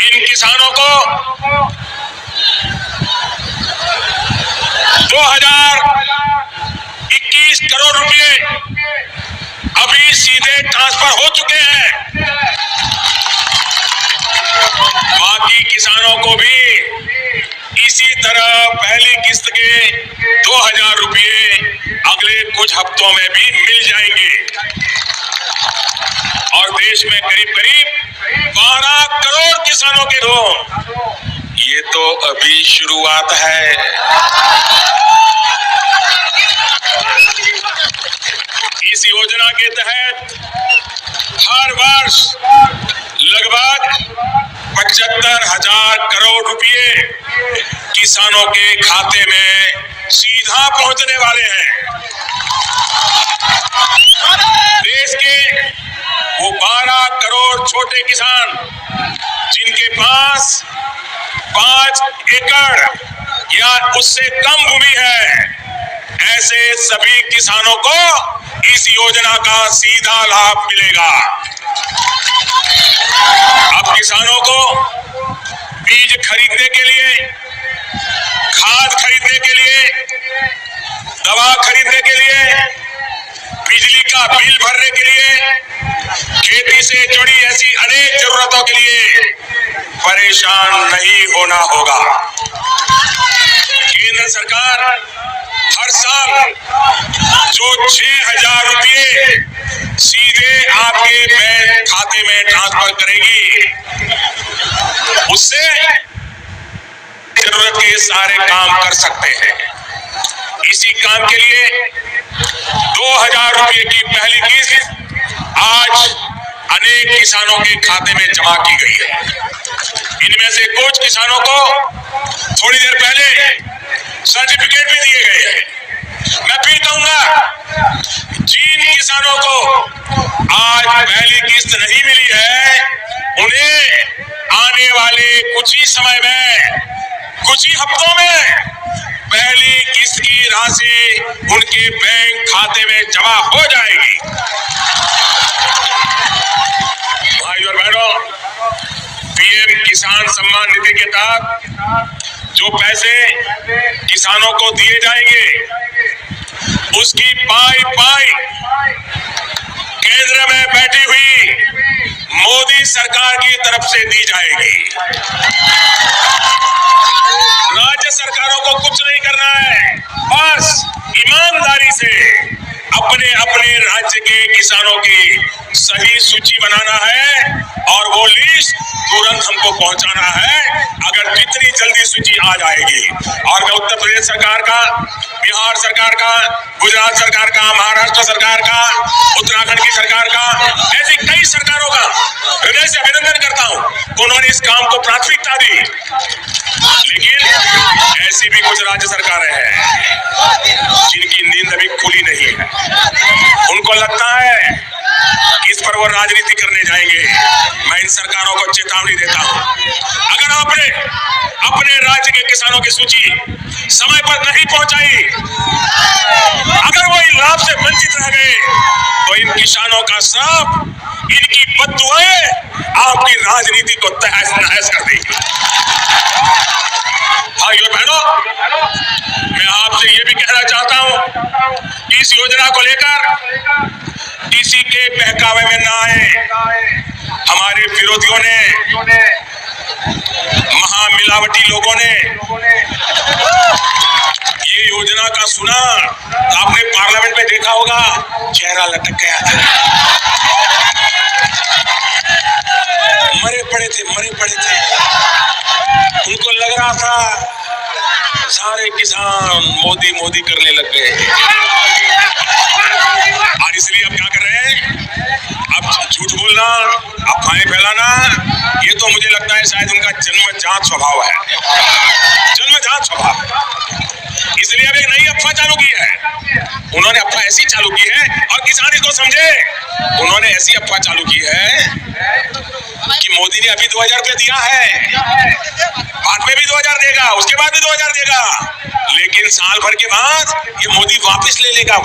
इन किसानों को 2021 करोड़ रुपए अभी सीधे ट्रांसफर हो चुके हैं। बाकी किसानों को भी इसी तरह पहली किस्त के 2000 रुपए अगले कुछ हफ्तों में भी मिल जाएंगे और देश में करीब करीब 12 करोड़ किसानों के हो। ये तो अभी शुरुआत है। इस योजना के तहत हर वर्ष लगभग 75,000 करोड़ रुपए किसानों के खाते में सीधा पहुंचने वाले हैं। देश के वो 12 करोड़ छोटे किसान जिनके पास 5 एकड़ या उससे कम भूमि है, ऐसे सभी किसानों को इस योजना का सीधा लाभ मिलेगा। अब किसानों को बीज खरीदने के लिए, खाद खरीदने के लिए, दवा खरीदने के लिए, बिजली का बिल भरने के लिए, खेती से जुड़ी ऐसी अनेक जरूरतों के लिए परेशान नहीं होना होगा। केंद्र सरकार हर साल जो 6,000 रुपए सीधे आपके बैंक खाते में ट्रांसफर करेगी, उससे जरूरत के सारे काम कर सकते हैं। इसी काम के लिए 2000 रुपए की पहली किस्त आज अनेक किसानों के खाते में जमा की गई है। इनमें से कुछ किसानों को थोड़ी देर पहले सर्टिफिकेट भी दिए गए हैं। मैं फिर कहूंगा, जिन किसानों को आज पहली किस्त नहीं मिली है, उन्हें आने वाले कुछ ही समय में, कुछ ही हफ्तों में पहली किस्त की राशि उनके बैंक खाते में जमा हो जाएगी। भाइयों और बहनों, पीएम किसान सम्मान निधि के तहत जो पैसे किसानों को दिए जाएंगे, उसकी पाई केंद्र में बैठी हुई मोदी सरकार की तरफ से दी जाएगी। राज्य सरकारों को कुछ नहीं करना है, बस ईमानदारी से अपने अपने राज्य के किसानों की सही सूची बनाना है और वो लिस्ट तुरंत हमको पहुंचाना है। अगर जितनी जल्दी सूची आ जाएगी, और मैं उत्तर प्रदेश सरकार का, बिहार सरकार का, गुजरात सरकार का, महाराष्ट्र सरकार का, उत्तराखंड की सरकार का, ऐसी कई सरकारों का हृदय से अभिनंदन करता हूं, उन्होंने इस काम को प्राथमिकता दी। लेकिन ऐसी भी कुछ राज्य सरकारें हैं जिनकी नींद अभी खुली नहीं है। उनको लगता है कि इस पर वो राजनीति करने जाएंगे। मैं इन सरकारों को चेतावनी देता हूं, अगर आपने अपने राज्य के किसानों की सूची समय पर नहीं पहुंचाई, अगर वो इन लाभ से वंचित रह गए, तो इन किसानों का श्राप, इनकी बद्दुआएं आपकी राजनीति को तहस नहस कर देगी। भाइयों बहनों, मैं आपसे ये भी कहना चाहता हूं कि इस योजना को लेकर किसी के बहकावे में ना आए। हमारे विरोधियों ने, महामिलावटी लोगों ने ये योजना का सुना, आपने पार्लियामेंट में देखा होगा, चेहरा लटक गया था। मरे पड़े थे। उनको लग रहा था सारे किसान मोदी मोदी करने लग गए, और इसलिए अब क्या कर रहे हैं, अब झूठ बोलना, अफवाहें फैलाना, ये तो मुझे लगता है शायद उनका जन्मजात स्वभाव है, जन्मजात स्वभाव। इसलिए अब एक नई अफवाह चालू की है। उन्होंने अफवाह ऐसी चालू की है, और किसान इसको समझे, उन्होंने ऐसी अफवाह चालू की है कि मोदी ने अभी 2000 रुपया दिया है, बाद में भी 2000 देगा, उसके बाद भी 2000 देगा, लेकिन साल भर के बाद ये मोदी वापस ले लेगा।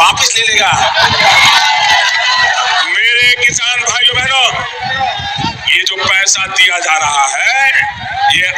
मेरे किसान भाइयों बहनों, ये जो पैसा दिया जा रहा है ये